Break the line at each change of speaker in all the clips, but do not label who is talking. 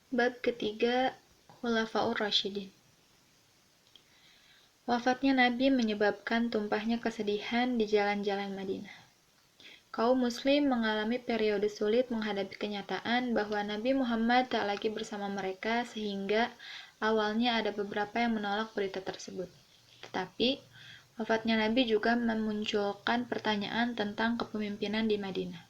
Bab ketiga, Khulafaur Rasyidin. Wafatnya Nabi menyebabkan tumpahnya kesedihan di jalan-jalan Madinah. Kaum muslim mengalami periode sulit menghadapi kenyataan bahwa Nabi Muhammad tak lagi bersama mereka sehingga awalnya ada beberapa yang menolak berita tersebut. Tetapi, wafatnya Nabi juga memunculkan pertanyaan tentang kepemimpinan di Madinah.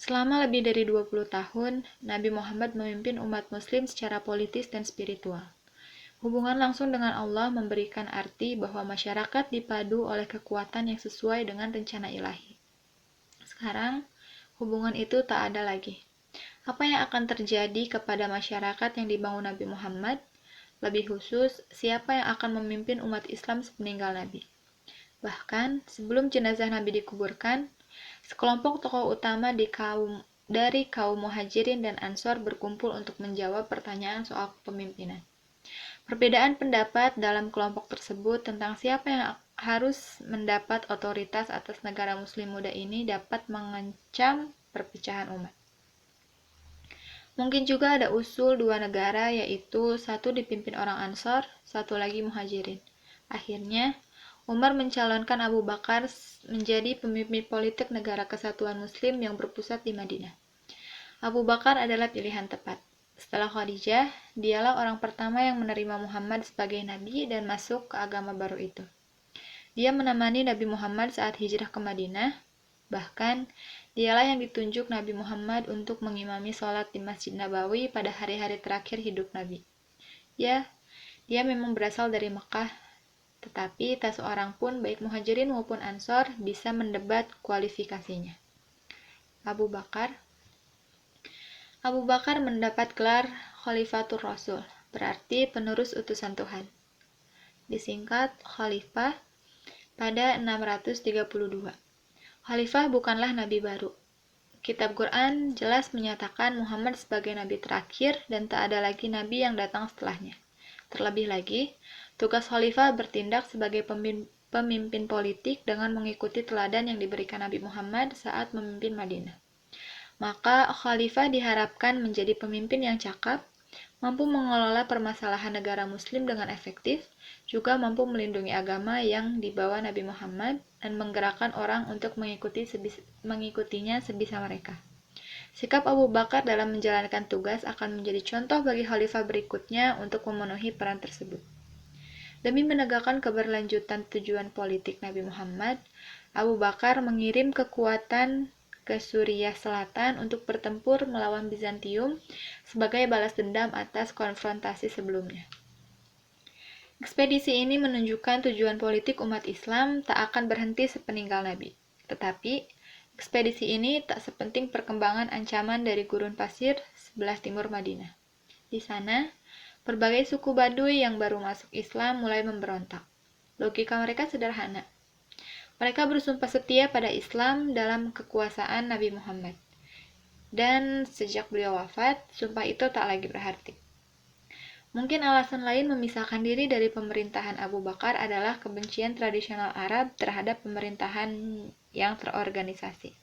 Selama lebih dari 20 tahun, Nabi Muhammad memimpin umat muslim secara politis dan spiritual. Hubungan langsung dengan Allah memberikan arti bahwa masyarakat dipadu oleh kekuatan yang sesuai dengan rencana ilahi. Sekarang, hubungan itu tak ada lagi. Apa yang akan terjadi kepada masyarakat yang dibangun Nabi Muhammad? Lebih khusus, siapa yang akan memimpin umat Islam sepeninggal Nabi? Bahkan, sebelum jenazah Nabi dikuburkan, sekelompok tokoh utama dari kaum Muhajirin dan Ansor berkumpul untuk menjawab pertanyaan soal kepemimpinan. Perbedaan pendapat dalam kelompok tersebut tentang siapa yang harus mendapat otoritas atas negara muslim muda ini dapat mengancam perpecahan umat. Mungkin juga ada usul dua negara, yaitu satu dipimpin orang Ansor, satu lagi Muhajirin. Akhirnya, Umar mencalonkan Abu Bakar menjadi pemimpin politik negara kesatuan muslim yang berpusat di Madinah. Abu Bakar adalah pilihan tepat. Setelah Khadijah, dialah orang pertama yang menerima Muhammad sebagai nabi dan masuk ke agama baru itu. Dia menemani Nabi Muhammad saat hijrah ke Madinah. Bahkan, dialah yang ditunjuk Nabi Muhammad untuk mengimami sholat di Masjid Nabawi pada hari-hari terakhir hidup Nabi. Ya, dia memang berasal dari Mekah, tetapi tak seorang pun baik Muhajirin maupun Ansor bisa mendebat kualifikasinya. Abu Bakar mendapat gelar Khalifatur Rasul, berarti penerus utusan Tuhan. Disingkat Khalifah pada 632. Khalifah bukanlah nabi baru. Kitab Quran jelas menyatakan Muhammad sebagai nabi terakhir dan tak ada lagi nabi yang datang setelahnya. Terlebih lagi, tugas khalifah bertindak sebagai pemimpin politik dengan mengikuti teladan yang diberikan Nabi Muhammad saat memimpin Madinah. Maka khalifah diharapkan menjadi pemimpin yang cakap, mampu mengelola permasalahan negara muslim dengan efektif, juga mampu melindungi agama yang dibawa Nabi Muhammad dan menggerakkan orang untuk mengikutinya sebisa mereka. Sikap Abu Bakar dalam menjalankan tugas akan menjadi contoh bagi khalifah berikutnya untuk memenuhi peran tersebut. Demi menegakkan keberlanjutan tujuan politik Nabi Muhammad, Abu Bakar mengirim kekuatan ke Suriah Selatan untuk bertempur melawan Bizantium sebagai balas dendam atas konfrontasi sebelumnya. Ekspedisi ini menunjukkan tujuan politik umat Islam tak akan berhenti sepeninggal Nabi. Tetapi, ekspedisi ini tak sepenting perkembangan ancaman dari gurun pasir sebelah timur Madinah. Di sana, berbagai suku Baduy yang baru masuk Islam mulai memberontak. Logika mereka sederhana. Mereka bersumpah setia pada Islam dalam kekuasaan Nabi Muhammad. Dan sejak beliau wafat, sumpah itu tak lagi berarti. Mungkin alasan lain memisahkan diri dari pemerintahan Abu Bakar adalah kebencian tradisional Arab terhadap pemerintahan yang terorganisasi.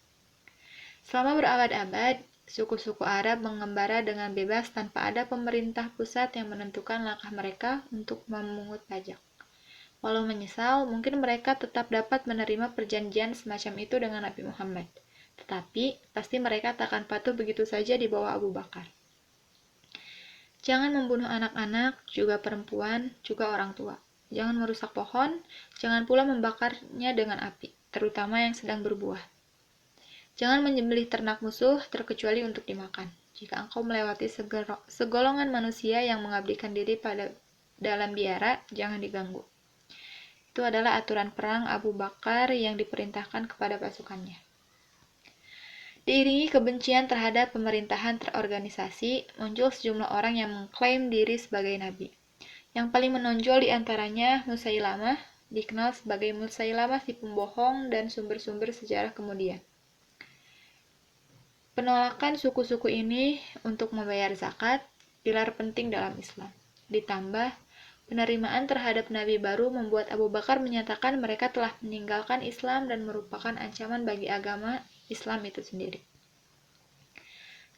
Selama berabad-abad, suku-suku Arab mengembara dengan bebas tanpa ada pemerintah pusat yang menentukan langkah mereka untuk memungut pajak. Walau menyesal, mungkin mereka tetap dapat menerima perjanjian semacam itu dengan Nabi Muhammad. Tetapi, pasti mereka takkan patuh begitu saja di bawah Abu Bakar. Jangan membunuh anak-anak, juga perempuan, juga orang tua. Jangan merusak pohon, jangan pula membakarnya dengan api, terutama yang sedang berbuah. Jangan menyembelih ternak musuh, terkecuali untuk dimakan. Jika engkau melewati segolongan manusia yang mengabdikan diri pada dalam biara, jangan diganggu. Itu adalah aturan perang Abu Bakar yang diperintahkan kepada pasukannya. Diiringi kebencian terhadap pemerintahan terorganisasi, muncul sejumlah orang yang mengklaim diri sebagai nabi. Yang paling menonjol di antaranya Musailamah, dikenal sebagai Musailamah si pembohong dan sumber-sumber sejarah kemudian. Penolakan suku-suku ini untuk membayar zakat, pilar penting dalam Islam. Ditambah, penerimaan terhadap nabi baru membuat Abu Bakar menyatakan mereka telah meninggalkan Islam dan merupakan ancaman bagi agama Islam itu sendiri.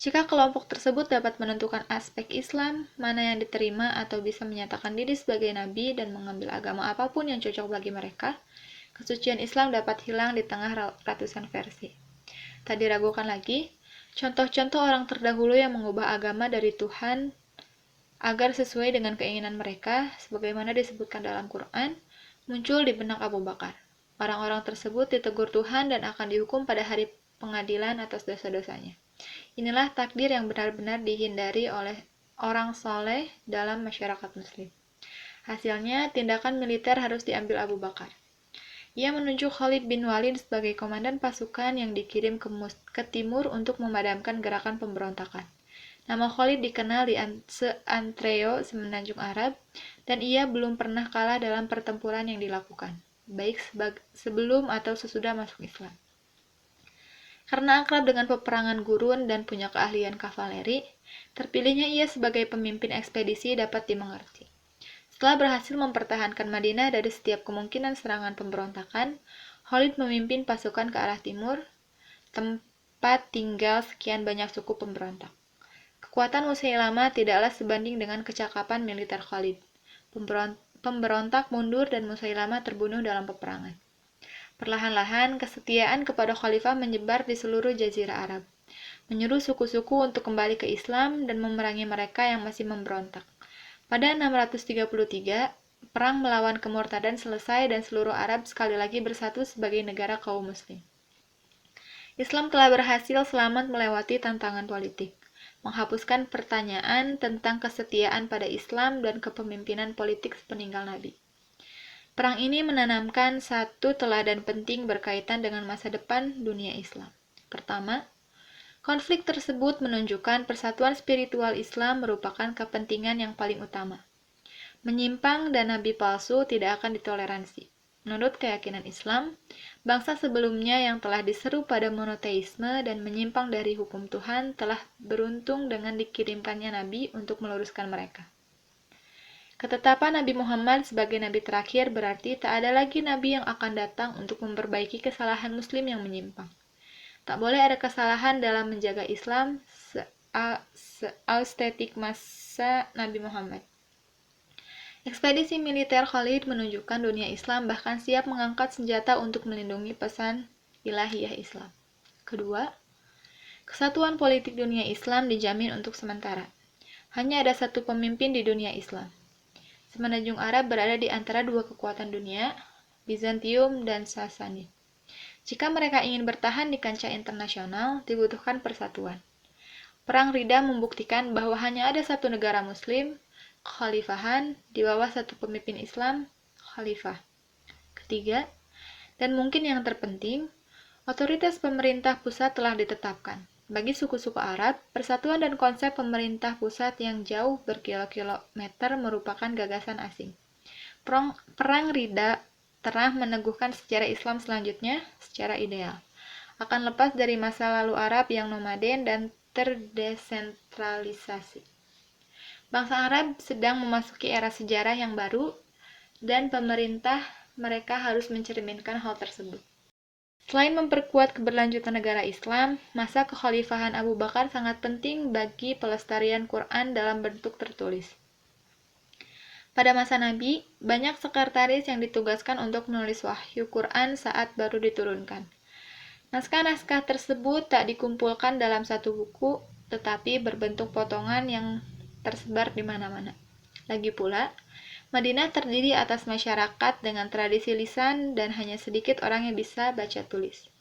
Jika kelompok tersebut dapat menentukan aspek Islam, mana yang diterima atau bisa menyatakan diri sebagai nabi dan mengambil agama apapun yang cocok bagi mereka, kesucian Islam dapat hilang di tengah ratusan versi. Tak diragukan lagi, contoh-contoh orang terdahulu yang mengubah agama dari Tuhan agar sesuai dengan keinginan mereka, sebagaimana disebutkan dalam Quran, muncul di benak Abu Bakar. Orang-orang tersebut ditegur Tuhan dan akan dihukum pada hari pengadilan atas dosa-dosanya. Inilah takdir yang benar-benar dihindari oleh orang soleh dalam masyarakat muslim. Hasilnya, tindakan militer harus diambil Abu Bakar. Ia menunjuk Khalid bin Walid sebagai komandan pasukan yang dikirim ke timur untuk memadamkan gerakan pemberontakan. Nama Khalid dikenal di seantero semenanjung Arab, dan ia belum pernah kalah dalam pertempuran yang dilakukan, baik sebelum atau sesudah masuk Islam. Karena akrab dengan peperangan gurun dan punya keahlian kavaleri, terpilihnya ia sebagai pemimpin ekspedisi dapat dimengerti. Setelah berhasil mempertahankan Madinah dari setiap kemungkinan serangan pemberontakan, Khalid memimpin pasukan ke arah timur, tempat tinggal sekian banyak suku pemberontak. Kekuatan Musailamah tidaklah sebanding dengan kecakapan militer Khalid. Pemberontak mundur dan Musailamah terbunuh dalam peperangan. Perlahan-lahan, kesetiaan kepada khalifah menyebar di seluruh jazirah Arab, menyuruh suku-suku untuk kembali ke Islam dan memerangi mereka yang masih memberontak. Pada 633, perang melawan kemurtadan selesai dan seluruh Arab sekali lagi bersatu sebagai negara kaum muslim. Islam telah berhasil selamat melewati tantangan politik, menghapuskan pertanyaan tentang kesetiaan pada Islam dan kepemimpinan politik sepeninggal Nabi. Perang ini menanamkan satu teladan penting berkaitan dengan masa depan dunia Islam. Pertama, konflik tersebut menunjukkan persatuan spiritual Islam merupakan kepentingan yang paling utama. Menyimpang dan nabi palsu tidak akan ditoleransi. Menurut keyakinan Islam, bangsa sebelumnya yang telah diseru pada monoteisme dan menyimpang dari hukum Tuhan telah beruntung dengan dikirimkannya nabi untuk meluruskan mereka. Ketetapan Nabi Muhammad sebagai nabi terakhir berarti tak ada lagi nabi yang akan datang untuk memperbaiki kesalahan muslim yang menyimpang. Tak boleh ada kesalahan dalam menjaga Islam seaustetik masa Nabi Muhammad. Ekspedisi militer Khalid menunjukkan dunia Islam bahkan siap mengangkat senjata untuk melindungi pesan ilahiyah Islam. Kedua, kesatuan politik dunia Islam dijamin untuk sementara. Hanya ada satu pemimpin di dunia Islam. Semenanjung Arab berada di antara dua kekuatan dunia, Bizantium dan Sasani. Jika mereka ingin bertahan di kancah internasional, dibutuhkan persatuan. Perang Ridha membuktikan bahwa hanya ada satu negara muslim, kekhalifahan, di bawah satu pemimpin Islam, khalifah. Ketiga, dan mungkin yang terpenting, otoritas pemerintah pusat telah ditetapkan. Bagi suku-suku Arab, persatuan dan konsep pemerintah pusat yang jauh berkilo-kilometer merupakan gagasan asing. Perang Ridha telah meneguhkan sejarah Islam selanjutnya secara ideal. Akan lepas dari masa lalu Arab yang nomaden dan terdesentralisasi. Bangsa Arab sedang memasuki era sejarah yang baru, dan pemerintah mereka harus mencerminkan hal tersebut. Selain memperkuat keberlanjutan negara Islam, masa kekhalifahan Abu Bakar sangat penting bagi pelestarian Quran dalam bentuk tertulis. Pada masa Nabi, banyak sekretaris yang ditugaskan untuk menulis wahyu Quran saat baru diturunkan. Naskah-naskah tersebut tak dikumpulkan dalam satu buku, tetapi berbentuk potongan yang tersebar di mana-mana. Lagi pula, Madinah terdiri atas masyarakat dengan tradisi lisan dan hanya sedikit orang yang bisa baca tulis.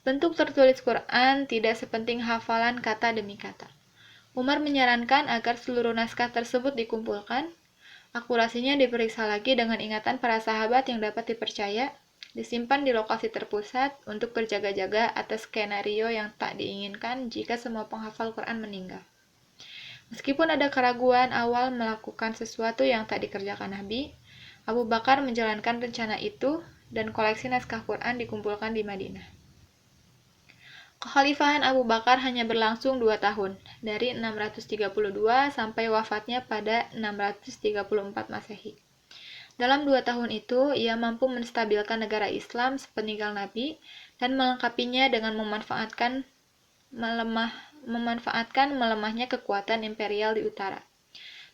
Bentuk tertulis Quran tidak sepenting hafalan kata demi kata. Umar menyarankan agar seluruh naskah tersebut dikumpulkan, akurasinya diperiksa lagi dengan ingatan para sahabat yang dapat dipercaya, disimpan di lokasi terpusat untuk berjaga-jaga atas skenario yang tak diinginkan jika semua penghafal Quran meninggal. Meskipun ada keraguan awal melakukan sesuatu yang tak dikerjakan Nabi, Abu Bakar menjalankan rencana itu dan koleksi naskah Quran dikumpulkan di Madinah. Kekhalifahan Abu Bakar hanya berlangsung 2 tahun, dari 632 sampai wafatnya pada 634 Masehi. Dalam 2 tahun itu, ia mampu menstabilkan negara Islam sepeninggal Nabi dan melengkapinya dengan memanfaatkan memanfaatkan melemahnya kekuatan imperial di utara.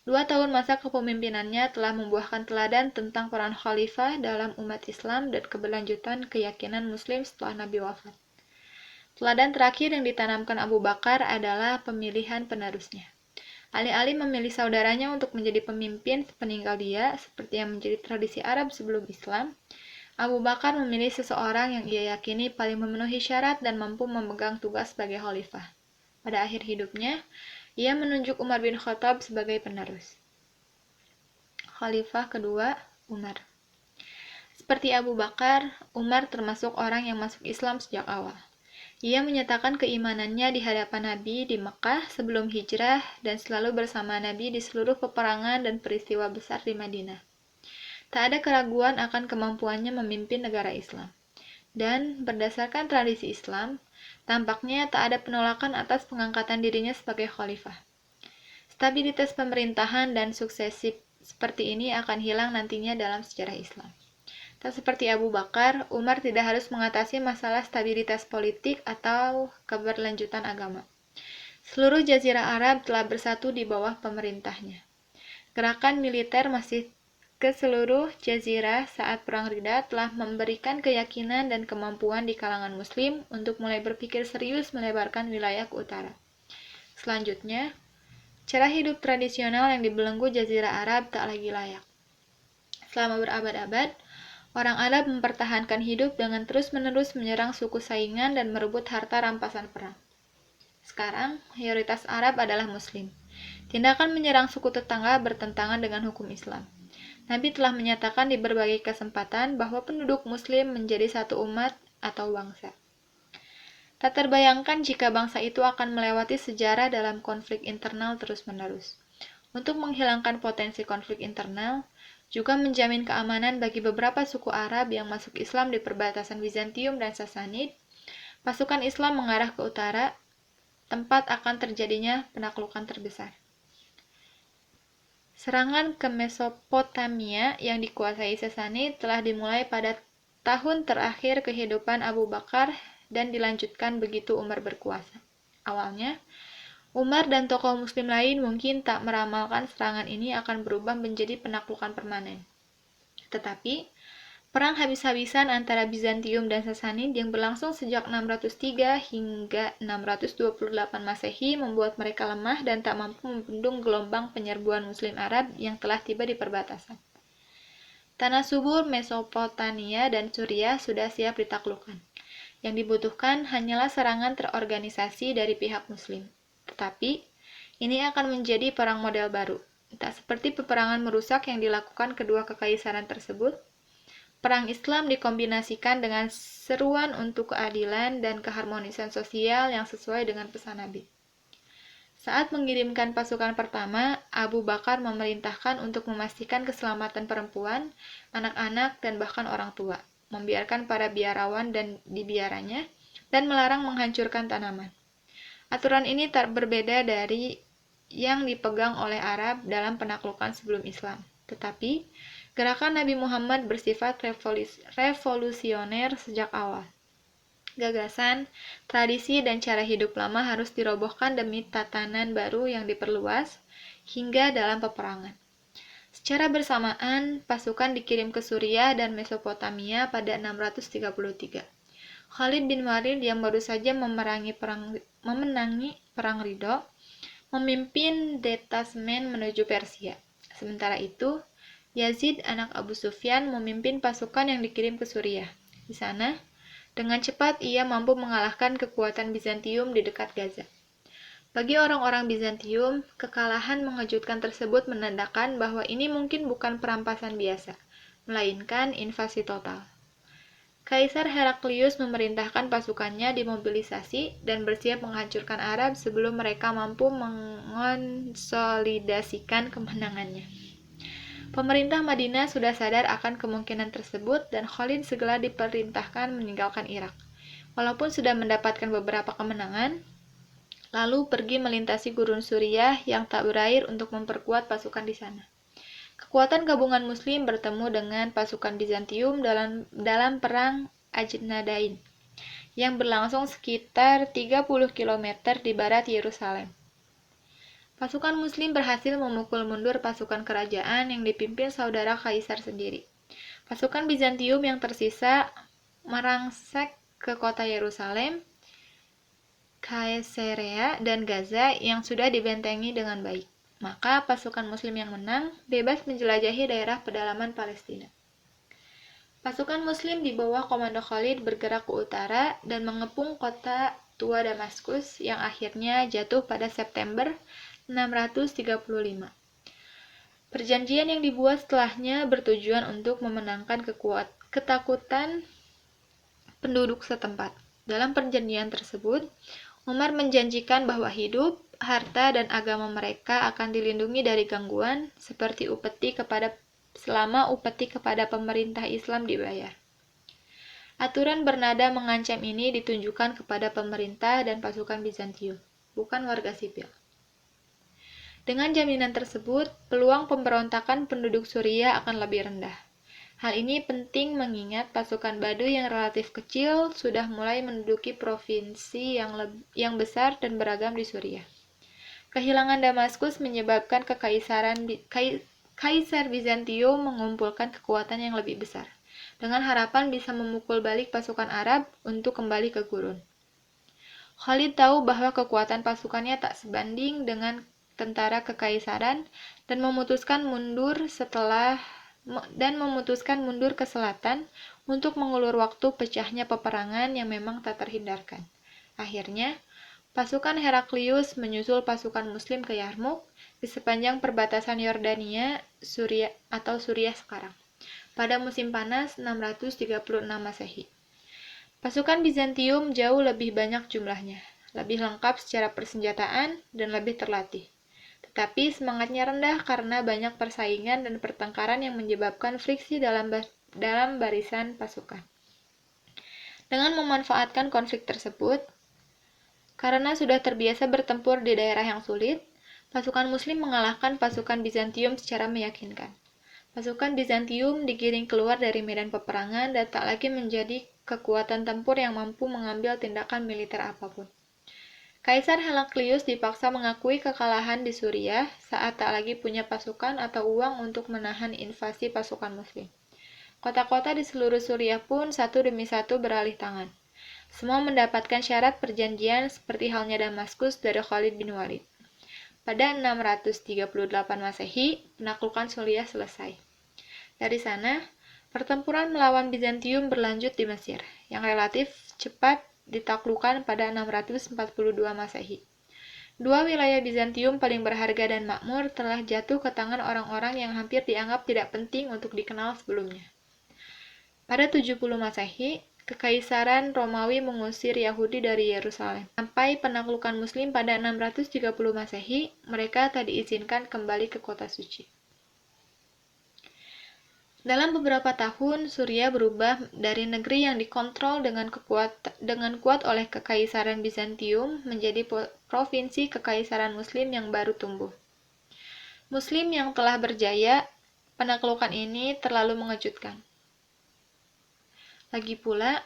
2 tahun masa kepemimpinannya telah membuahkan teladan tentang peran khalifah dalam umat Islam dan keberlanjutan keyakinan Muslim setelah Nabi wafat. Teladan terakhir yang ditanamkan Abu Bakar adalah pemilihan penerusnya. Alih-alih memilih saudaranya untuk menjadi pemimpin sepeninggal dia, seperti yang menjadi tradisi Arab sebelum Islam, Abu Bakar memilih seseorang yang ia yakini paling memenuhi syarat dan mampu memegang tugas sebagai khalifah. Pada akhir hidupnya, ia menunjuk Umar bin Khattab sebagai penerus. Khalifah kedua, Umar. Seperti Abu Bakar, Umar termasuk orang yang masuk Islam sejak awal. Ia menyatakan keimanannya di hadapan Nabi di Mekah sebelum hijrah dan selalu bersama Nabi di seluruh peperangan dan peristiwa besar di Madinah. Tak ada keraguan akan kemampuannya memimpin negara Islam. Dan berdasarkan tradisi Islam, tampaknya tak ada penolakan atas pengangkatan dirinya sebagai khalifah. Stabilitas pemerintahan dan suksesi seperti ini akan hilang nantinya dalam sejarah Islam. Tak seperti Abu Bakar, Umar tidak harus mengatasi masalah stabilitas politik atau keberlanjutan agama. Seluruh jazirah Arab telah bersatu di bawah pemerintahnya. Gerakan militer masih ke seluruh jazirah saat Perang Ridha telah memberikan keyakinan dan kemampuan di kalangan Muslim untuk mulai berpikir serius melebarkan wilayah ke utara. Selanjutnya, cara hidup tradisional yang dibelenggu jazirah Arab tak lagi layak. Selama berabad-abad, orang Arab mempertahankan hidup dengan terus-menerus menyerang suku saingan dan merebut harta rampasan perang. Sekarang, mayoritas Arab adalah Muslim. Tindakan menyerang suku tetangga bertentangan dengan hukum Islam. Nabi telah menyatakan di berbagai kesempatan bahwa penduduk Muslim menjadi satu umat atau bangsa. Tak terbayangkan jika bangsa itu akan melewati sejarah dalam konflik internal terus-menerus. Untuk menghilangkan potensi konflik internal, juga menjamin keamanan bagi beberapa suku Arab yang masuk Islam di perbatasan Bizantium dan Sasanid, pasukan Islam mengarah ke utara, tempat akan terjadinya penaklukan terbesar. Serangan ke Mesopotamia yang dikuasai Sasanid telah dimulai pada tahun terakhir kehidupan Abu Bakar dan dilanjutkan begitu Umar berkuasa. Awalnya, Umar dan tokoh Muslim lain mungkin tak meramalkan serangan ini akan berubah menjadi penaklukan permanen. Tetapi, perang habis-habisan antara Bizantium dan Sasanid yang berlangsung sejak 603 hingga 628 Masehi membuat mereka lemah dan tak mampu membendung gelombang penyerbuan Muslim Arab yang telah tiba di perbatasan. Tanah subur Mesopotamia dan Suriah sudah siap ditaklukkan. Yang dibutuhkan hanyalah serangan terorganisasi dari pihak Muslim. Tetapi, ini akan menjadi perang model baru. Tak seperti peperangan merusak yang dilakukan kedua kekaisaran tersebut, perang Islam dikombinasikan dengan seruan untuk keadilan dan keharmonisan sosial yang sesuai dengan pesan Nabi. Saat mengirimkan pasukan pertama, Abu Bakar memerintahkan untuk memastikan keselamatan perempuan, anak-anak, dan bahkan orang tua, membiarkan para biarawan dan dibiaranya, dan melarang menghancurkan tanaman. Aturan ini tak berbeda dari yang dipegang oleh Arab dalam penaklukan sebelum Islam. Tetapi, gerakan Nabi Muhammad bersifat revolusioner sejak awal. Gagasan, tradisi, dan cara hidup lama harus dirobohkan demi tatanan baru yang diperluas hingga dalam peperangan. Secara bersamaan, pasukan dikirim ke Suriah dan Mesopotamia pada 633. Khalid bin Walid yang baru saja memenangi Perang Ridho, memimpin detasmen menuju Persia. Sementara itu, Yazid anak Abu Sufyan memimpin pasukan yang dikirim ke Suriah. Di sana, dengan cepat ia mampu mengalahkan kekuatan Bizantium di dekat Gaza. Bagi orang-orang Bizantium, kekalahan mengejutkan tersebut menandakan bahwa ini mungkin bukan perampasan biasa, melainkan invasi total. Kaisar Heraklius memerintahkan pasukannya dimobilisasi dan bersiap menghancurkan Arab sebelum mereka mampu mengonsolidasikan kemenangannya. Pemerintah Madinah sudah sadar akan kemungkinan tersebut dan Khalid segera diperintahkan meninggalkan Irak. Walaupun sudah mendapatkan beberapa kemenangan, lalu pergi melintasi gurun Suriah yang tak berair untuk memperkuat pasukan di sana. Kekuatan gabungan Muslim bertemu dengan pasukan Bizantium dalam perang Ajnadain yang berlangsung sekitar 30 km di barat Yerusalem. Pasukan Muslim berhasil memukul mundur pasukan kerajaan yang dipimpin saudara Kaisar sendiri. Pasukan Bizantium yang tersisa merangsek ke kota Yerusalem, Kaisarea, dan Gaza yang sudah dibentengi dengan baik. Maka pasukan Muslim yang menang bebas menjelajahi daerah pedalaman Palestina. Pasukan Muslim di bawah komando Khalid bergerak ke utara dan mengepung kota tua Damaskus yang akhirnya jatuh pada September 635. Perjanjian yang dibuat setelahnya bertujuan untuk memenangkan ketakutan penduduk setempat. Dalam perjanjian tersebut, Umar menjanjikan bahwa hidup, harta, dan agama mereka akan dilindungi dari gangguan seperti selama upeti kepada pemerintah Islam dibayar. Aturan bernada mengancam ini ditunjukkan kepada pemerintah dan pasukan Bizantium, bukan warga sipil. Dengan jaminan tersebut, peluang pemberontakan penduduk Suriah akan lebih rendah. Hal ini penting mengingat pasukan Baduy yang relatif kecil sudah mulai menduduki provinsi yang besar dan beragam di Suriah. Kehilangan Damaskus menyebabkan Kaisar Bizantium mengumpulkan kekuatan yang lebih besar, dengan harapan bisa memukul balik pasukan Arab untuk kembali ke gurun. Khalid tahu bahwa kekuatan pasukannya tak sebanding dengan tentara kekaisaran dan memutuskan mundur ke selatan untuk mengulur waktu pecahnya peperangan yang memang tak terhindarkan. Akhirnya, pasukan Heraklius menyusul pasukan Muslim ke Yarmuk di sepanjang perbatasan Yordania, Suriah sekarang, pada musim panas 636 Masehi. Pasukan Bizantium jauh lebih banyak jumlahnya, lebih lengkap secara persenjataan, dan lebih terlatih. Tetapi semangatnya rendah karena banyak persaingan dan pertengkaran yang menyebabkan friksi dalam barisan pasukan. Dengan memanfaatkan konflik tersebut, karena sudah terbiasa bertempur di daerah yang sulit, pasukan Muslim mengalahkan pasukan Bizantium secara meyakinkan. Pasukan Bizantium digiring keluar dari medan peperangan dan tak lagi menjadi kekuatan tempur yang mampu mengambil tindakan militer apapun. Kaisar Heraklius dipaksa mengakui kekalahan di Suriah saat tak lagi punya pasukan atau uang untuk menahan invasi pasukan Muslim. Kota-kota di seluruh Suriah pun satu demi satu beralih tangan. Semua mendapatkan syarat perjanjian seperti halnya Damaskus dari Khalid bin Walid. Pada 638 Masehi, penaklukan Suriah selesai. Dari sana, pertempuran melawan Bizantium berlanjut di Mesir, yang relatif cepat ditaklukkan pada 642 Masehi. Dua wilayah Bizantium paling berharga dan makmur telah jatuh ke tangan orang-orang yang hampir dianggap tidak penting untuk dikenal sebelumnya. Pada 70 Masehi, Kekaisaran Romawi mengusir Yahudi dari Yerusalem. Sampai penaklukan Muslim pada 630 Masehi, mereka tak diizinkan kembali ke kota suci. Dalam beberapa tahun, Suriah berubah dari negeri yang dikontrol dengan kuat oleh Kekaisaran Bizantium menjadi provinsi Kekaisaran Muslim yang baru tumbuh. Muslim yang telah berjaya, penaklukan ini terlalu mengejutkan. Lagi pula,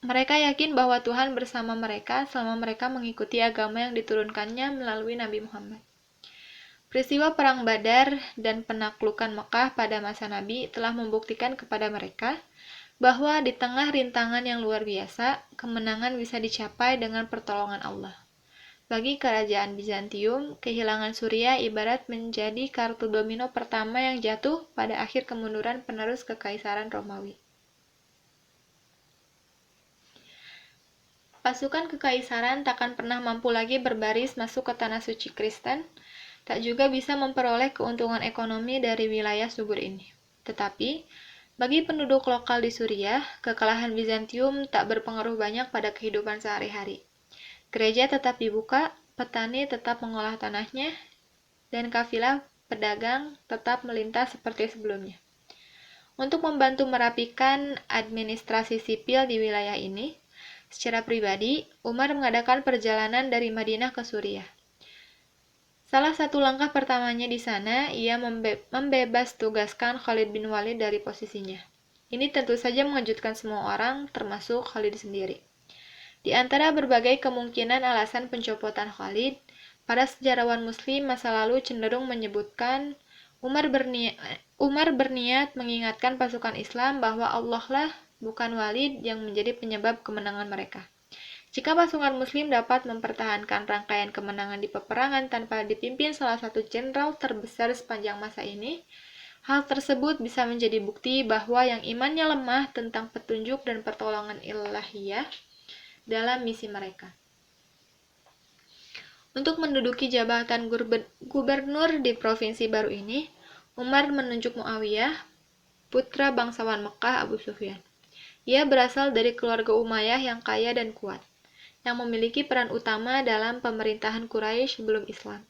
mereka yakin bahwa Tuhan bersama mereka selama mereka mengikuti agama yang diturunkannya melalui Nabi Muhammad. Peristiwa Perang Badar dan penaklukan Mekah pada masa Nabi telah membuktikan kepada mereka bahwa di tengah rintangan yang luar biasa, kemenangan bisa dicapai dengan pertolongan Allah. Bagi kerajaan Bizantium, kehilangan Suriah ibarat menjadi kartu domino pertama yang jatuh pada akhir kemunduran penerus Kekaisaran Romawi. Pasukan Kekaisaran takkan pernah mampu lagi berbaris masuk ke tanah suci Kristen, tak juga bisa memperoleh keuntungan ekonomi dari wilayah subur ini. Tetapi, bagi penduduk lokal di Suriah, kekalahan Bizantium tak berpengaruh banyak pada kehidupan sehari-hari. Gereja tetap dibuka, petani tetap mengolah tanahnya, dan kafilah pedagang tetap melintas seperti sebelumnya. Untuk membantu merapikan administrasi sipil di wilayah ini, secara pribadi, Umar mengadakan perjalanan dari Madinah ke Suriah. Salah satu langkah pertamanya di sana, ia membebas tugaskan Khalid bin Walid dari posisinya. Ini tentu saja mengejutkan semua orang, termasuk Khalid sendiri. Di antara berbagai kemungkinan alasan pencopotan Khalid, para sejarawan Muslim masa lalu cenderung menyebutkan Umar berniat mengingatkan pasukan Islam bahwa Allah lah, bukan Walid, yang menjadi penyebab kemenangan mereka. Jika pasukan Muslim dapat mempertahankan rangkaian kemenangan di peperangan tanpa dipimpin salah satu jenderal terbesar sepanjang masa ini, hal tersebut bisa menjadi bukti bahwa yang imannya lemah tentang petunjuk dan pertolongan ilahiyah dalam misi mereka. Untuk menduduki jabatan gubernur di provinsi baru ini, Umar menunjuk Muawiyah, putra bangsawan Mekah Abu Sufyan. Ia berasal dari keluarga Umayyah yang kaya dan kuat, yang memiliki peran utama dalam pemerintahan Quraisy sebelum Islam.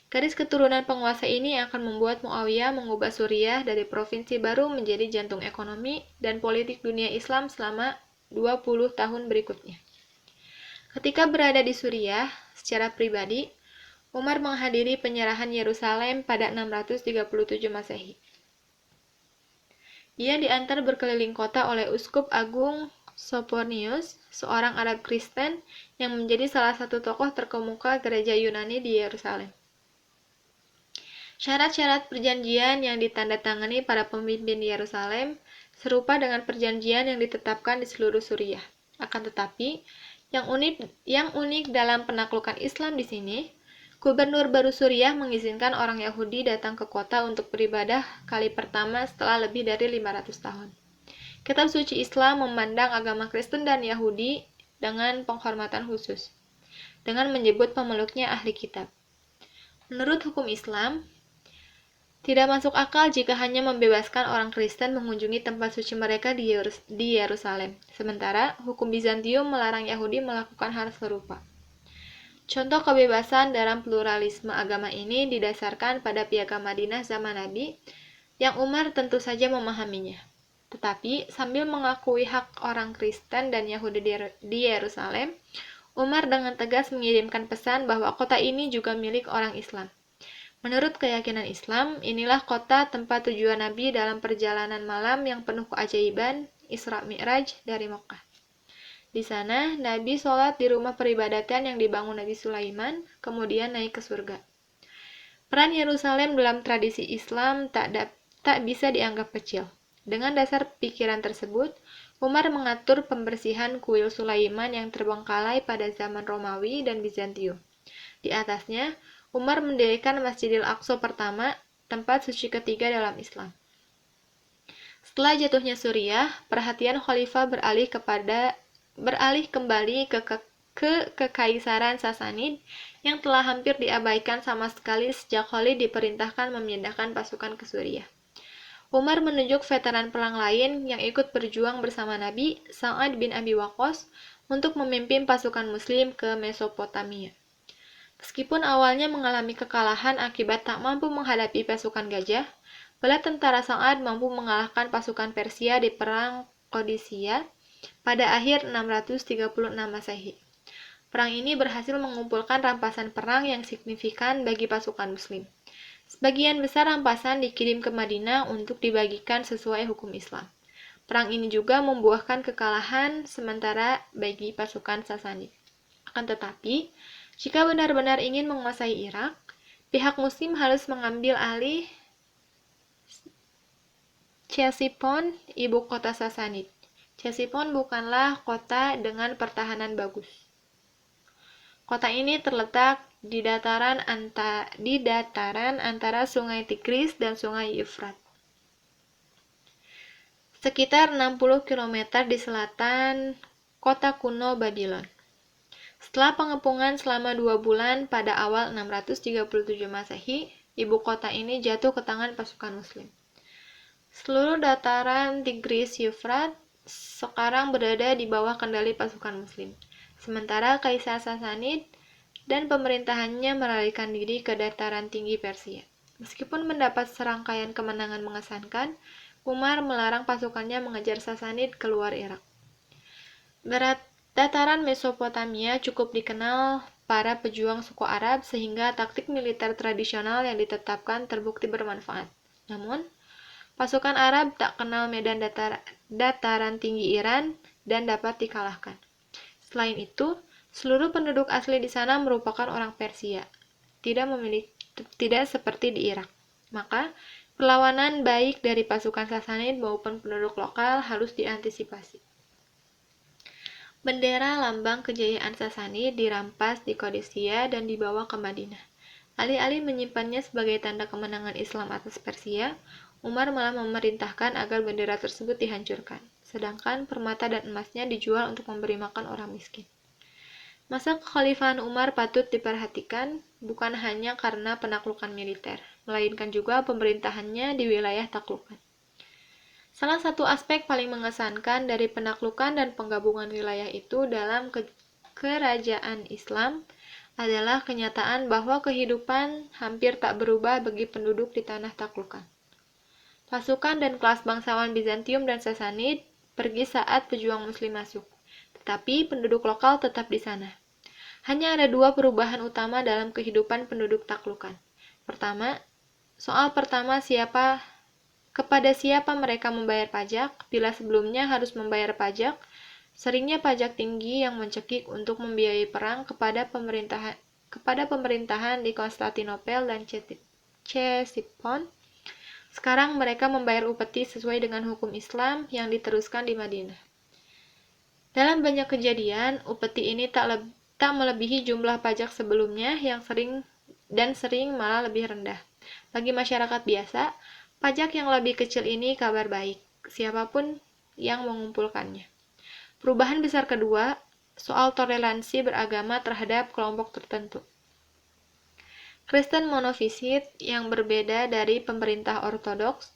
Garis keturunan penguasa ini akan membuat Muawiyah mengubah Suriah dari provinsi baru menjadi jantung ekonomi dan politik dunia Islam selama 20 tahun berikutnya. Ketika berada di Suriah, secara pribadi, Umar menghadiri penyerahan Yerusalem pada 637 Masehi. Ia diantar berkeliling kota oleh Uskup Agung Sophonius, seorang Arab Kristen yang menjadi salah satu tokoh terkemuka gereja Yunani di Yerusalem. Syarat-syarat perjanjian yang ditandatangani para pemimpin di Yerusalem serupa dengan perjanjian yang ditetapkan di seluruh Suriah. Akan tetapi, yang unik dalam penaklukan Islam di sini, gubernur baru Suriah mengizinkan orang Yahudi datang ke kota untuk beribadah kali pertama setelah lebih dari 500 tahun. Kitab suci Islam memandang agama Kristen dan Yahudi dengan penghormatan khusus, dengan menyebut pemeluknya ahli kitab. Menurut hukum Islam, tidak masuk akal jika hanya membebaskan orang Kristen mengunjungi tempat suci mereka di Yerusalem, sementara hukum Bizantium melarang Yahudi melakukan hal serupa. Contoh kebebasan dalam pluralisme agama ini didasarkan pada Piagam Madinah zaman Nabi, yang Umar tentu saja memahaminya. Tetapi, sambil mengakui hak orang Kristen dan Yahudi di Yerusalem, Umar dengan tegas mengirimkan pesan bahwa kota ini juga milik orang Islam. Menurut keyakinan Islam, inilah kota tempat tujuan Nabi dalam perjalanan malam yang penuh keajaiban, Isra Mi'raj dari Mekah. Di sana, Nabi sholat di rumah peribadatan yang dibangun Nabi Sulaiman, kemudian naik ke surga. Peran Yerusalem dalam tradisi Islam tak bisa dianggap kecil. Dengan dasar pikiran tersebut, Umar mengatur pembersihan kuil Sulaiman yang terbengkalai pada zaman Romawi dan Bizantium. Di atasnya, Umar mendirikan Masjidil Aqsa pertama, tempat suci ketiga dalam Islam. Setelah jatuhnya Suriah, perhatian khalifah beralih kembali ke Kekaisaran Sasanid yang telah hampir diabaikan sama sekali sejak Khalid diperintahkan memindahkan pasukan ke Suriah. Umar menunjuk veteran perang lain yang ikut berjuang bersama Nabi, Sa'ad bin Abi Waqqas, untuk memimpin pasukan Muslim ke Mesopotamia. Meskipun awalnya mengalami kekalahan akibat tak mampu menghadapi pasukan gajah, bala tentara Sa'ad mampu mengalahkan pasukan Persia di Perang Qadisiyah pada akhir 636 Masehi. Perang ini berhasil mengumpulkan rampasan perang yang signifikan bagi pasukan Muslim. Sebagian besar rampasan dikirim ke Madinah untuk dibagikan sesuai hukum Islam. Perang ini juga membuahkan kekalahan sementara bagi pasukan Sasanid. Akan tetapi, jika benar-benar ingin menguasai Irak, pihak Muslim harus mengambil alih Ctesiphon, ibu kota Sasanid. Ctesiphon bukanlah kota dengan pertahanan bagus. Kota ini terletak di dataran antara Sungai Tigris dan Sungai Efrat, sekitar 60 km di selatan kota kuno Babylon. Setelah pengepungan selama 2 bulan pada awal 637 Masehi, ibu kota ini jatuh ke tangan pasukan Muslim. Seluruh dataran Tigris-Yufrat sekarang berada di bawah kendali pasukan Muslim, sementara Kaisar Sasanid dan pemerintahannya melarikan diri ke dataran tinggi Persia. Meskipun mendapat serangkaian kemenangan mengesankan, Umar melarang pasukannya mengejar Sasanid keluar Irak. Dataran Mesopotamia cukup dikenal para pejuang suku Arab sehingga taktik militer tradisional yang ditetapkan terbukti bermanfaat. Namun, pasukan Arab tak kenal medan dataran tinggi Iran dan dapat dikalahkan. Selain itu, seluruh penduduk asli di sana merupakan orang Persia, tidak seperti di Irak. Maka, perlawanan baik dari pasukan Sasanid maupun penduduk lokal harus diantisipasi. Bendera lambang kejayaan Sasanid dirampas di Qadisiyah dan dibawa ke Madinah. Alih-alih menyimpannya sebagai tanda kemenangan Islam atas Persia, Umar malah memerintahkan agar bendera tersebut dihancurkan, sedangkan permata dan emasnya dijual untuk memberi makan orang miskin. Masa kekhalifahan Umar patut diperhatikan bukan hanya karena penaklukan militer, melainkan juga pemerintahannya di wilayah taklukan. Salah satu aspek paling mengesankan dari penaklukan dan penggabungan wilayah itu dalam kerajaan Islam adalah kenyataan bahwa kehidupan hampir tak berubah bagi penduduk di tanah taklukan. Pasukan dan kelas bangsawan Bizantium dan Sasanid pergi saat pejuang Muslim masuk, tetapi penduduk lokal tetap di sana. Hanya ada dua perubahan utama dalam kehidupan penduduk taklukan. Pertama, kepada siapa mereka membayar pajak, bila sebelumnya harus membayar pajak, seringnya pajak tinggi yang mencekik untuk membiayai perang kepada pemerintahan di Konstantinopel dan Ctesiphon. Sekarang mereka membayar upeti sesuai dengan hukum Islam yang diteruskan di Madinah. Dalam banyak kejadian, upeti ini tak melebihi jumlah pajak sebelumnya yang sering malah lebih rendah. Bagi masyarakat biasa, pajak yang lebih kecil ini kabar baik, siapapun yang mengumpulkannya. Perubahan besar kedua, soal toleransi beragama terhadap kelompok tertentu. Kristen monofisit yang berbeda dari pemerintah Ortodoks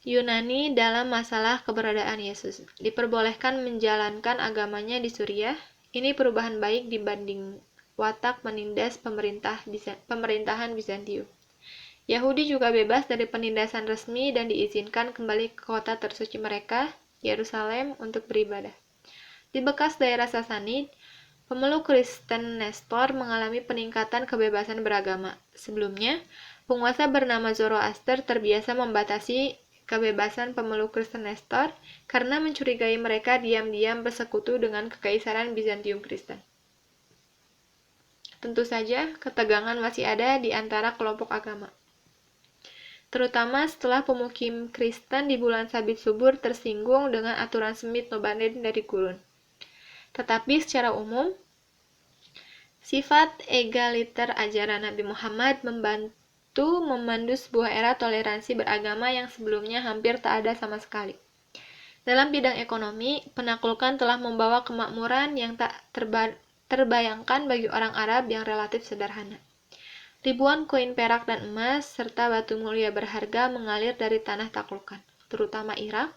Yunani dalam masalah keberadaan Yesus, diperbolehkan menjalankan agamanya di Suriah. Ini perubahan baik dibanding watak menindas pemerintahan Bizantium. Yahudi juga bebas dari penindasan resmi dan diizinkan kembali ke kota tersuci mereka, Yerusalem, untuk beribadah. Di bekas daerah Sasanid, pemeluk Kristen Nestor mengalami peningkatan kebebasan beragama. Sebelumnya, penguasa bernama Zoroaster terbiasa membatasi kebebasan pemeluk Kristen Nestor karena mencurigai mereka diam-diam bersekutu dengan kekaisaran Bizantium Kristen. Tentu saja, ketegangan masih ada di antara kelompok agama, terutama setelah pemukim Kristen di bulan sabit subur tersinggung dengan aturan semit nobaden dari gurun. Tetapi secara umum, sifat egaliter ajaran Nabi Muhammad memandu sebuah era toleransi beragama yang sebelumnya hampir tak ada sama sekali. Dalam bidang ekonomi, penaklukan telah membawa kemakmuran yang tak terbayangkan bagi orang Arab yang relatif sederhana. Ribuan koin perak dan emas, serta batu mulia berharga mengalir dari tanah taklukan, terutama Irak,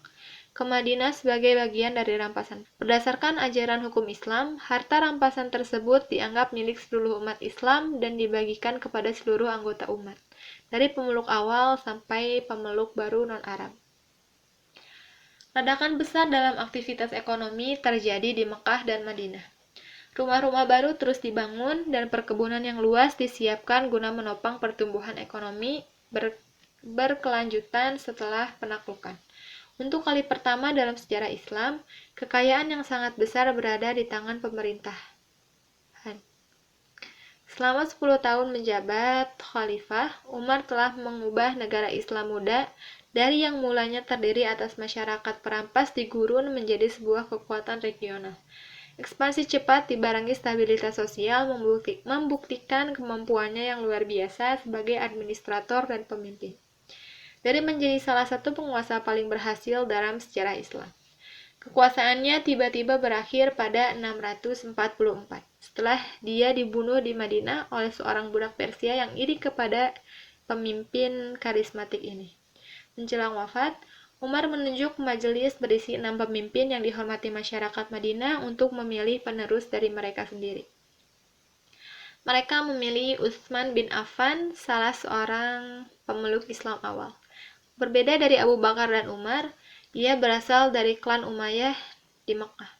ke Madinah sebagai bagian dari rampasan. Berdasarkan ajaran hukum Islam, harta rampasan tersebut dianggap milik seluruh umat Islam dan dibagikan kepada seluruh anggota umat, dari pemeluk awal sampai pemeluk baru non-Arab. Ledakan besar dalam aktivitas ekonomi terjadi di Mekah dan Madinah. Rumah-rumah baru terus dibangun dan perkebunan yang luas disiapkan guna menopang pertumbuhan ekonomi berkelanjutan setelah penaklukan. Untuk kali pertama dalam sejarah Islam, kekayaan yang sangat besar berada di tangan pemerintahan. Selama 10 tahun menjabat khalifah, Umar telah mengubah negara Islam muda dari yang mulanya terdiri atas masyarakat perampas di gurun menjadi sebuah kekuatan regional. Ekspansi cepat dibarengi stabilitas sosial membuktikan kemampuannya yang luar biasa sebagai administrator dan pemimpin. Dari menjadi salah satu penguasa paling berhasil dalam sejarah Islam. Kekuasaannya tiba-tiba berakhir pada 644, setelah dia dibunuh di Madinah oleh seorang budak Persia yang iri kepada pemimpin karismatik ini. Menjelang wafat, Umar menunjuk majelis berisi 6 pemimpin yang dihormati masyarakat Madinah untuk memilih penerus dari mereka sendiri. Mereka memilih Utsman bin Affan, salah seorang pemeluk Islam awal. Berbeda dari Abu Bakar dan Umar, dia berasal dari klan Umayyah di Mekah.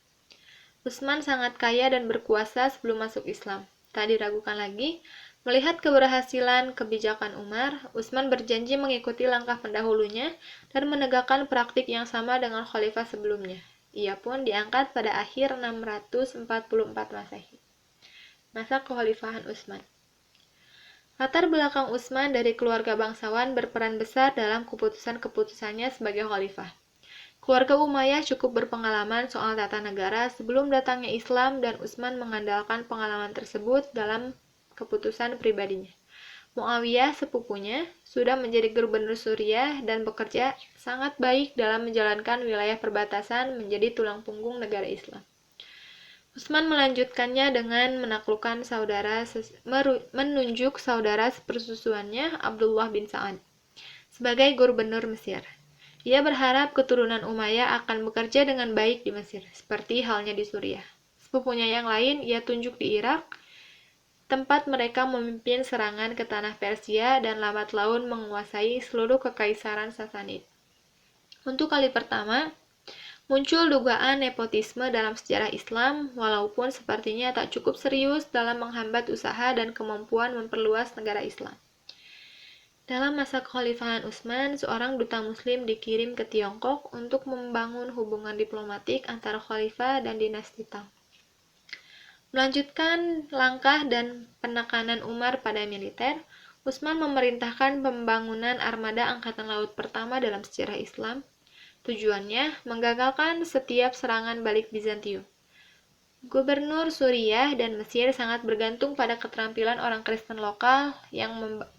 Utsman sangat kaya dan berkuasa sebelum masuk Islam. Tak diragukan lagi, melihat keberhasilan kebijakan Umar, Utsman berjanji mengikuti langkah pendahulunya dan menegakkan praktik yang sama dengan khalifah sebelumnya, Ia pun diangkat pada akhir 644 Masehi. Masa kekhalifahan Utsman. Latar belakang Utsman dari keluarga bangsawan berperan besar dalam keputusan-keputusannya sebagai khalifah. Keluarga Umayyah cukup berpengalaman soal tata negara sebelum datangnya Islam dan Utsman mengandalkan pengalaman tersebut dalam keputusan pribadinya. Muawiyah, sepupunya, sudah menjadi gubernur Suriah dan bekerja sangat baik dalam menjalankan wilayah perbatasan menjadi tulang punggung negara Islam. Utsman melanjutkannya dengan menunjuk saudara sepersusuannya Abdullah bin Sa'ad sebagai gubernur Mesir. Ia berharap keturunan Umayyah akan bekerja dengan baik di Mesir, seperti halnya di Suriah. Sepupunya yang lain ia tunjuk di Irak, tempat mereka memimpin serangan ke tanah Persia dan lambat laun menguasai seluruh kekaisaran Sasanid. Untuk kali pertama, muncul dugaan nepotisme dalam sejarah Islam, walaupun sepertinya tak cukup serius dalam menghambat usaha dan kemampuan memperluas negara Islam. Dalam masa kekhalifahan Utsman, seorang duta Muslim dikirim ke Tiongkok untuk membangun hubungan diplomatik antara khalifah dan dinasti Tang. Melanjutkan langkah dan penekanan Umar pada militer, Utsman memerintahkan pembangunan armada angkatan laut pertama dalam sejarah Islam. Tujuannya menggagalkan setiap serangan balik Bizantium. Gubernur Suriah dan Mesir sangat bergantung pada keterampilan orang Kristen lokal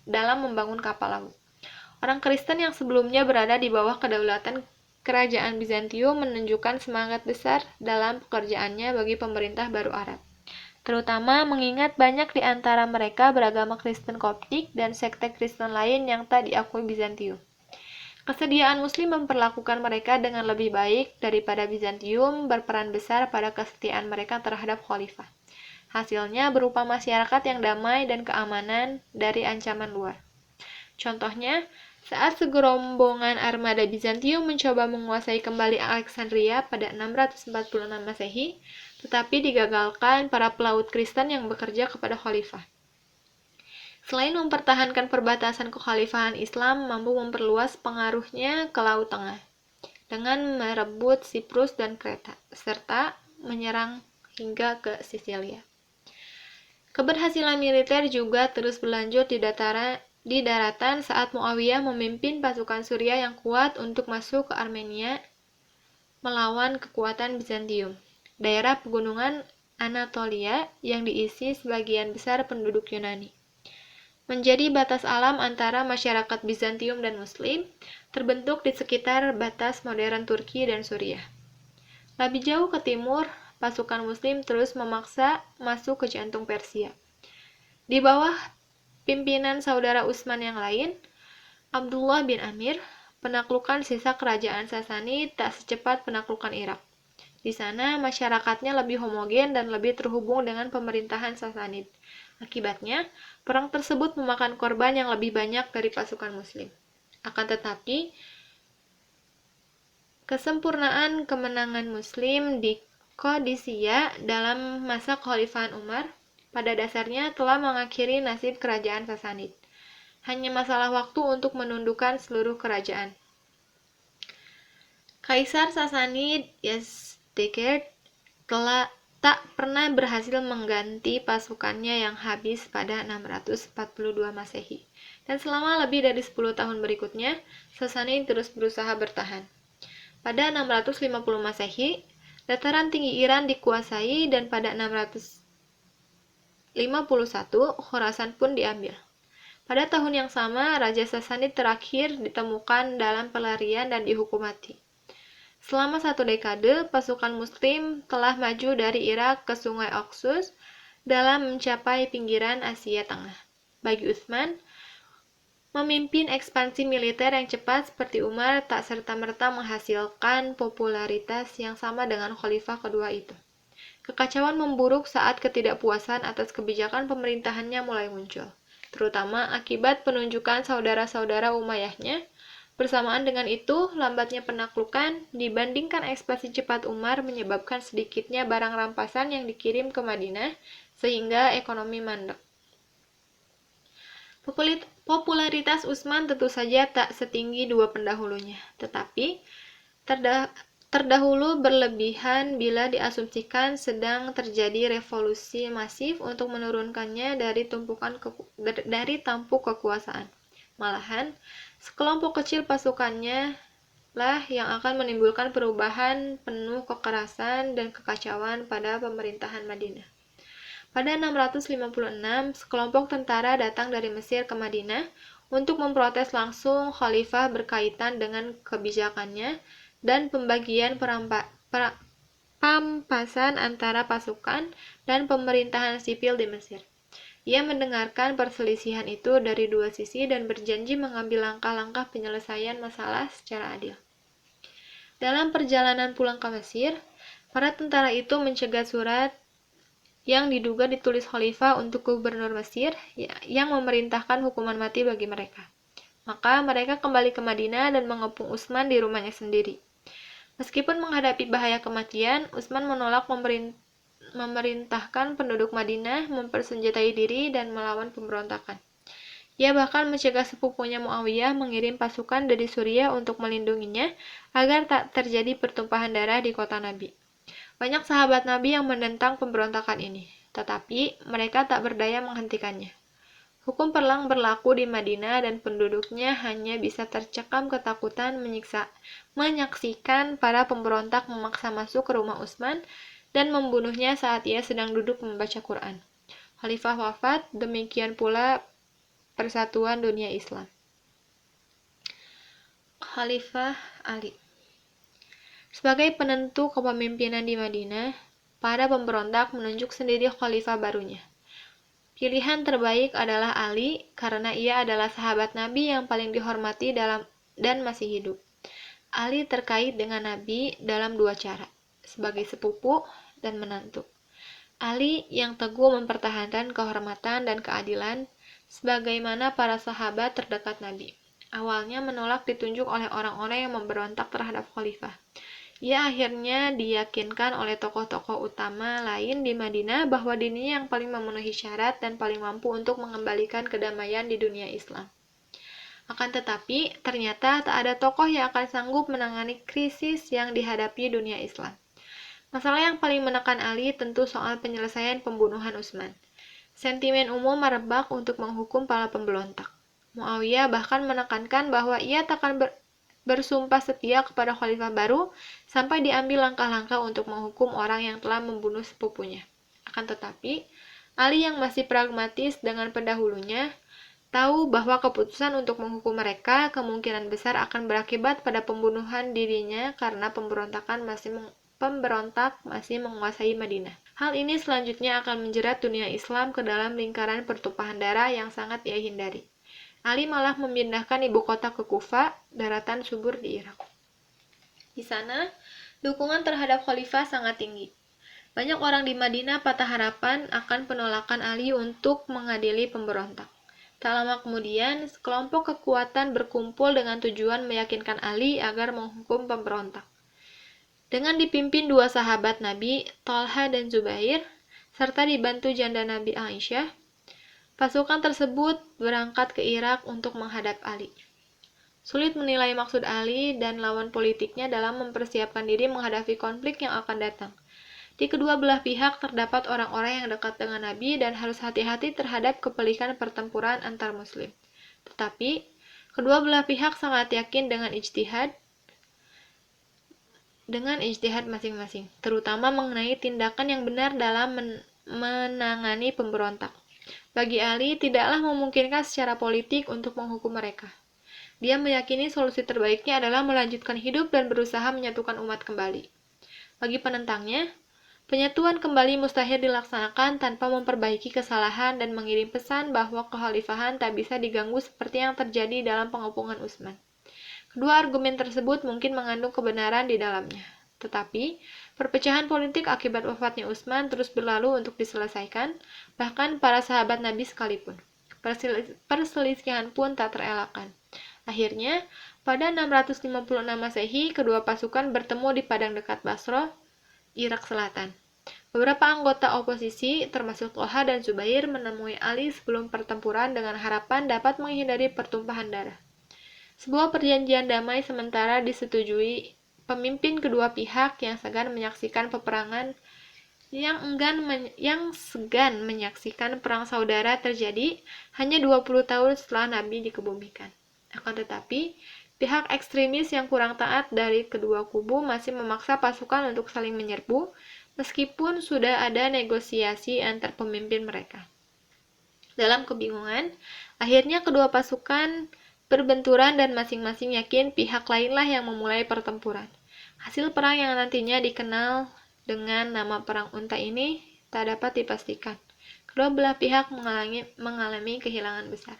dalam membangun kapal laut. Orang Kristen yang sebelumnya berada di bawah kedaulatan kerajaan Bizantium menunjukkan semangat besar dalam pekerjaannya bagi pemerintah baru Arab. Terutama mengingat banyak di antara mereka beragama Kristen Koptik dan sekte Kristen lain yang tak diakui Bizantium. Kesediaan Muslim memperlakukan mereka dengan lebih baik daripada Bizantium berperan besar pada kesetiaan mereka terhadap khalifah. Hasilnya berupa masyarakat yang damai dan keamanan dari ancaman luar. Contohnya, saat segerombongan armada Bizantium mencoba menguasai kembali Alexandria pada 646 Masehi, tetapi digagalkan para pelaut Kristen yang bekerja kepada khalifah. Selain mempertahankan perbatasan kekhalifahan Islam mampu memperluas pengaruhnya ke Laut Tengah dengan merebut Siprus dan Kreta, serta menyerang hingga ke Sisilia. Keberhasilan militer juga terus berlanjut di daratan saat Muawiyah memimpin pasukan Suriah yang kuat untuk masuk ke Armenia melawan kekuatan Bizantium. Daerah pegunungan Anatolia yang diisi sebagian besar penduduk Yunani. Menjadi batas alam antara masyarakat Bizantium dan Muslim, terbentuk di sekitar batas modern Turki dan Suriah. Lebih jauh ke timur, pasukan Muslim terus memaksa masuk ke jantung Persia. Di bawah pimpinan saudara Utsman yang lain, Abdullah bin Amir, penaklukan sisa kerajaan Sasanid tak secepat penaklukan Irak. Di sana, masyarakatnya lebih homogen dan lebih terhubung dengan pemerintahan Sasanid. Akibatnya, perang tersebut memakan korban yang lebih banyak dari pasukan Muslim. Akan tetapi, kesempurnaan kemenangan Muslim di Qadisiyah dalam masa kekhalifahan Umar pada dasarnya telah mengakhiri nasib kerajaan Sasanid. Hanya masalah waktu untuk menundukkan seluruh kerajaan. Kaisar Sasanid Yazdegerd tak pernah berhasil mengganti pasukannya yang habis pada 642 Masehi. Dan selama lebih dari 10 tahun berikutnya, Sasanid terus berusaha bertahan. Pada 650 Masehi, dataran tinggi Iran dikuasai dan pada 651, Khorasan pun diambil. Pada tahun yang sama, Raja Sasanid terakhir ditemukan dalam pelarian dan dihukum mati. Selama 1 dekade, pasukan Muslim telah maju dari Irak ke Sungai Oxus dalam mencapai pinggiran Asia Tengah. Bagi Utsman, memimpin ekspansi militer yang cepat seperti Umar tak serta-merta menghasilkan popularitas yang sama dengan khalifah kedua itu. Kekacauan memburuk saat ketidakpuasan atas kebijakan pemerintahannya mulai muncul, terutama akibat penunjukan saudara-saudara Umayyahnya. Bersamaan dengan itu, lambatnya penaklukan dibandingkan ekspansi cepat Umar menyebabkan sedikitnya barang rampasan yang dikirim ke Madinah, sehingga ekonomi mandek. Popularitas Utsman tentu saja tak setinggi dua pendahulunya, tetapi terdahulu berlebihan bila diasumsikan sedang terjadi revolusi masif untuk menurunkannya dari tampuk kekuasaan. Malahan, sekelompok kecil pasukannya lah yang akan menimbulkan perubahan penuh kekerasan dan kekacauan pada pemerintahan Madinah. Pada 656, sekelompok tentara datang dari Mesir ke Madinah untuk memprotes langsung khalifah berkaitan dengan kebijakannya dan pembagian pampasan antara pasukan dan pemerintahan sipil di Mesir. Ia mendengarkan perselisihan itu dari dua sisi dan berjanji mengambil langkah-langkah penyelesaian masalah secara adil. Dalam perjalanan pulang ke Mesir, para tentara itu mencegat surat yang diduga ditulis khalifah untuk gubernur Mesir yang memerintahkan hukuman mati bagi mereka. Maka mereka kembali ke Madinah dan mengepung Utsman di rumahnya sendiri. Meskipun menghadapi bahaya kematian, Utsman menolak memerintahkan penduduk Madinah mempersenjatai diri dan melawan pemberontakan. Ia bahkan mencegah sepupunya Muawiyah mengirim pasukan dari Suriah untuk melindunginya agar tak terjadi pertumpahan darah di kota Nabi. Banyak sahabat Nabi yang menentang pemberontakan ini, tetapi mereka tak berdaya menghentikannya. Hukum perang berlaku di Madinah dan penduduknya hanya bisa tercekam ketakutan menyaksikan para pemberontak memaksa masuk ke rumah Utsman dan membunuhnya saat ia sedang duduk membaca Quran. Khalifah wafat, demikian pula persatuan dunia Islam. Khalifah Ali. Sebagai penentu kepemimpinan di Madinah, para pemberontak menunjuk sendiri khalifah barunya. Pilihan terbaik adalah Ali karena ia adalah sahabat Nabi yang paling dihormati dan masih hidup. Ali terkait dengan Nabi dalam dua cara, sebagai sepupu dan menantu. Ali yang teguh mempertahankan kehormatan dan keadilan sebagaimana para sahabat terdekat Nabi. Awalnya menolak ditunjuk oleh orang-orang yang memberontak terhadap khalifah. Ia akhirnya diyakinkan oleh tokoh-tokoh utama lain di Madinah bahwa dirinya yang paling memenuhi syarat dan paling mampu untuk mengembalikan kedamaian di dunia Islam. Akan tetapi, ternyata tak ada tokoh yang akan sanggup menangani krisis yang dihadapi dunia Islam. Masalah yang paling menekan Ali tentu soal penyelesaian pembunuhan Utsman. Sentimen umum merebak untuk menghukum para pemberontak. Muawiyah bahkan menekankan bahwa ia takkan bersumpah setia kepada khalifah baru sampai diambil langkah-langkah untuk menghukum orang yang telah membunuh sepupunya. Akan tetapi, Ali yang masih pragmatis dengan pendahulunya, tahu bahwa keputusan untuk menghukum mereka kemungkinan besar akan berakibat pada pembunuhan dirinya karena pemberontak masih menguasai Madinah. Hal ini selanjutnya akan menjerat dunia Islam ke dalam lingkaran pertumpahan darah yang sangat ia hindari. Ali malah memindahkan ibu kota ke Kufa, daratan subur di Irak. Di sana, dukungan terhadap khalifah sangat tinggi. Banyak orang di Madinah patah harapan akan penolakan Ali untuk mengadili pemberontak. Tak lama kemudian, sekelompok kekuatan berkumpul dengan tujuan meyakinkan Ali agar menghukum pemberontak. Dengan dipimpin dua sahabat Nabi, Thalha dan Zubair, serta dibantu janda Nabi Aisyah, pasukan tersebut berangkat ke Irak untuk menghadap Ali. Sulit menilai maksud Ali dan lawan politiknya dalam mempersiapkan diri menghadapi konflik yang akan datang. Di kedua belah pihak terdapat orang-orang yang dekat dengan Nabi dan harus hati-hati terhadap kepelikan pertempuran antar muslim. Tetapi, kedua belah pihak sangat yakin dengan ijtihad masing-masing, terutama mengenai tindakan yang benar dalam menangani pemberontak. Bagi Ali, tidaklah memungkinkan secara politik untuk menghukum mereka. Dia meyakini solusi terbaiknya adalah melanjutkan hidup dan berusaha menyatukan umat kembali. Bagi penentangnya, penyatuan kembali mustahil dilaksanakan tanpa memperbaiki kesalahan dan mengirim pesan bahwa kekhalifahan tak bisa diganggu seperti yang terjadi dalam pengepungan Utsman. Kedua argumen tersebut mungkin mengandung kebenaran di dalamnya. Tetapi, perpecahan politik akibat wafatnya Utsman terus berlalu untuk diselesaikan, bahkan para sahabat Nabi sekalipun. Perselisihan pun tak terelakkan. Akhirnya, pada 656 Masehi, kedua pasukan bertemu di padang dekat Basra, Irak Selatan. Beberapa anggota oposisi, termasuk Thalha dan Zubair, menemui Ali sebelum pertempuran dengan harapan dapat menghindari pertumpahan darah. Sebuah perjanjian damai sementara disetujui pemimpin kedua pihak yang segan menyaksikan peperangan yang segan menyaksikan perang saudara terjadi hanya 20 tahun setelah Nabi dikebumikan. Akan tetapi, pihak ekstremis yang kurang taat dari kedua kubu masih memaksa pasukan untuk saling menyerbu, meskipun sudah ada negosiasi antar pemimpin mereka. Dalam kebingungan, akhirnya kedua pasukan berbenturan dan masing-masing yakin pihak lainlah yang memulai pertempuran. Hasil perang yang nantinya dikenal dengan nama Perang Unta ini tak dapat dipastikan. Kedua belah pihak mengalami kehilangan besar.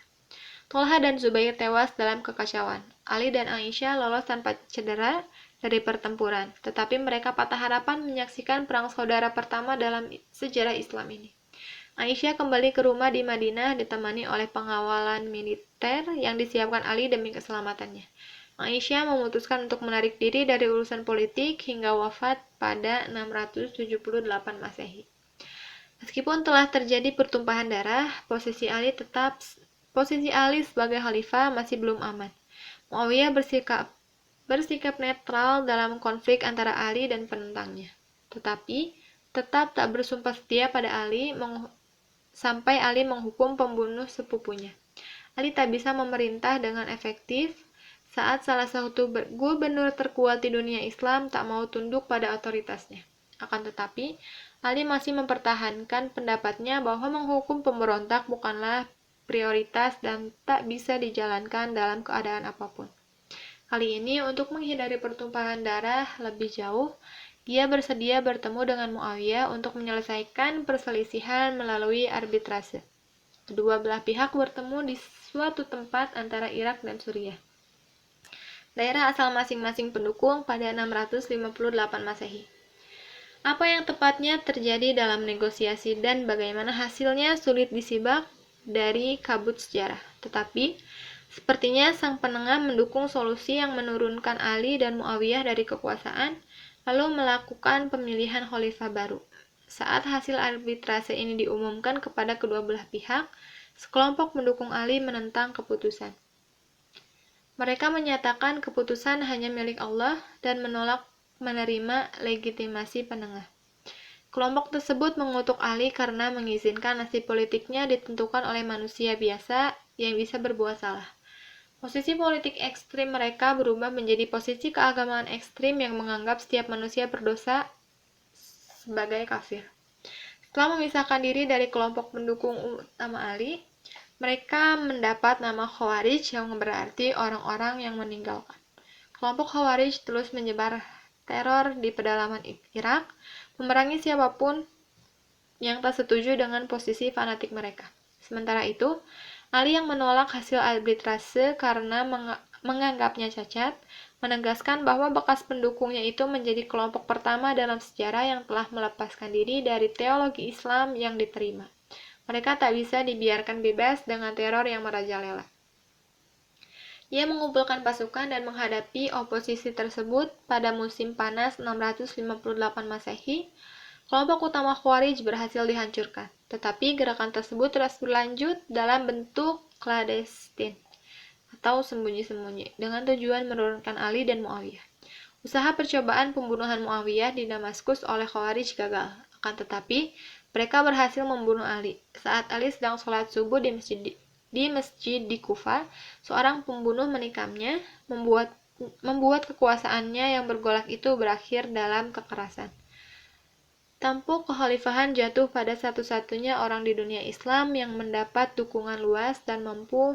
Tolha dan Zubair tewas dalam kekacauan. Ali dan Aisyah lolos tanpa cedera dari pertempuran, tetapi mereka patah harapan menyaksikan perang saudara pertama dalam sejarah Islam ini. Aisyah kembali ke rumah di Madinah ditemani oleh pengawalan militer yang disiapkan Ali demi keselamatannya. Aisyah memutuskan untuk menarik diri dari urusan politik hingga wafat pada 678 Masehi. Meskipun telah terjadi pertumpahan darah, posisi Ali sebagai khalifah masih belum aman. Muawiyah bersikap netral dalam konflik antara Ali dan penentangnya, tetapi tetap tak bersumpah setia pada Ali sampai Ali menghukum pembunuh sepupunya. Ali tak bisa memerintah dengan efektif saat salah satu gubernur terkuat di dunia Islam tak mau tunduk pada otoritasnya. Akan tetapi, Ali masih mempertahankan pendapatnya bahwa menghukum pemberontak bukanlah prioritas dan tak bisa dijalankan dalam keadaan apapun. Kali ini, untuk menghindari pertumpahan darah lebih jauh, dia bersedia bertemu dengan Muawiyah untuk menyelesaikan perselisihan melalui arbitrase. Kedua belah pihak bertemu di suatu tempat antara Irak dan Suriah, daerah asal masing-masing pendukung pada 658 Masehi. Apa yang tepatnya terjadi dalam negosiasi dan bagaimana hasilnya sulit disibak dari kabut sejarah. Tetapi, sepertinya sang penengah mendukung solusi yang menurunkan Ali dan Muawiyah dari kekuasaan, lalu melakukan pemilihan khalifah baru. Saat hasil arbitrase ini diumumkan kepada kedua belah pihak, sekelompok mendukung Ali menentang keputusan. Mereka menyatakan keputusan hanya milik Allah dan menolak menerima legitimasi penengah. Kelompok tersebut mengutuk Ali karena mengizinkan nasib politiknya ditentukan oleh manusia biasa yang bisa berbuat salah. Posisi politik ekstrim mereka berubah menjadi posisi keagamaan ekstrim yang menganggap setiap manusia berdosa sebagai kafir. Setelah memisahkan diri dari kelompok pendukung utama Ali, mereka mendapat nama Khawarij yang berarti orang-orang yang meninggalkan. Kelompok Khawarij terus menyebar teror di pedalaman Irak, memerangi siapapun yang tak setuju dengan posisi fanatik mereka. Sementara itu, Ali yang menolak hasil arbitrase karena menganggapnya cacat, menegaskan bahwa bekas pendukungnya itu menjadi kelompok pertama dalam sejarah yang telah melepaskan diri dari teologi Islam yang diterima. Mereka tak bisa dibiarkan bebas dengan teror yang merajalela. Ia mengumpulkan pasukan dan menghadapi oposisi tersebut pada musim panas 658 Masehi. Kelompok utama Khawarij berhasil dihancurkan, tetapi gerakan tersebut terus berlanjut dalam bentuk klandestin atau sembunyi-sembunyi dengan tujuan menurunkan Ali dan Muawiyah. Usaha percobaan pembunuhan Muawiyah di Damaskus oleh Khawarij gagal, akan tetapi mereka berhasil membunuh Ali. Saat Ali sedang sholat subuh di masjid di Kufa, seorang pembunuh menikamnya, membuat kekuasaannya yang bergolak itu berakhir dalam kekerasan. Tampuk kekhalifahan jatuh pada satu-satunya orang di dunia Islam yang mendapat dukungan luas dan mampu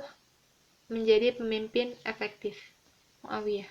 menjadi pemimpin efektif, Muawiyah.